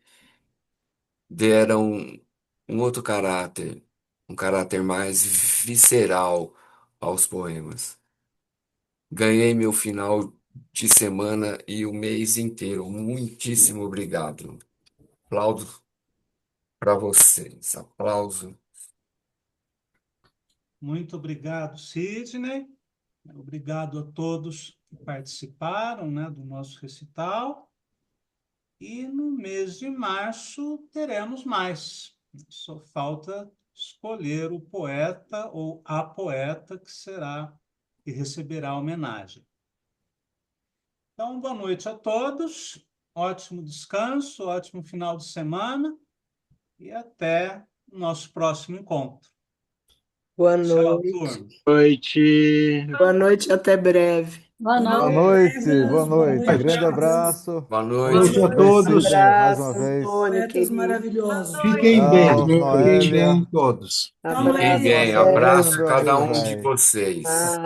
deram um outro caráter, um caráter mais visceral aos poemas. Ganhei meu final de semana e o mês inteiro. Muitíssimo obrigado. Aplaudo para vocês. Aplauso. Muito obrigado, Sidney. Obrigado a todos que participaram, né, do nosso recital. E no mês de março teremos mais. Só falta escolher o poeta ou a poeta que receberá a homenagem. Então, boa noite a todos. Ótimo descanso, ótimo final de semana e até o nosso próximo encontro. Boa Tchau, noite. turma. Noite. Boa noite, até breve. Boa Boa noite. noite, boa noite. Grande Tchau. abraço. Boa Boa noite. noite a Parabéns, todos. Sidney, mais uma Abraço, vez. Antônio, Poetas querido. maravilhosos. Fiquem bem, Tchau, fiquem Noélia. bem todos. Tchau, Abraço, Fiquem Noélia. bem. Boa Abraço semana, a meu cada amigo um de velho. vocês.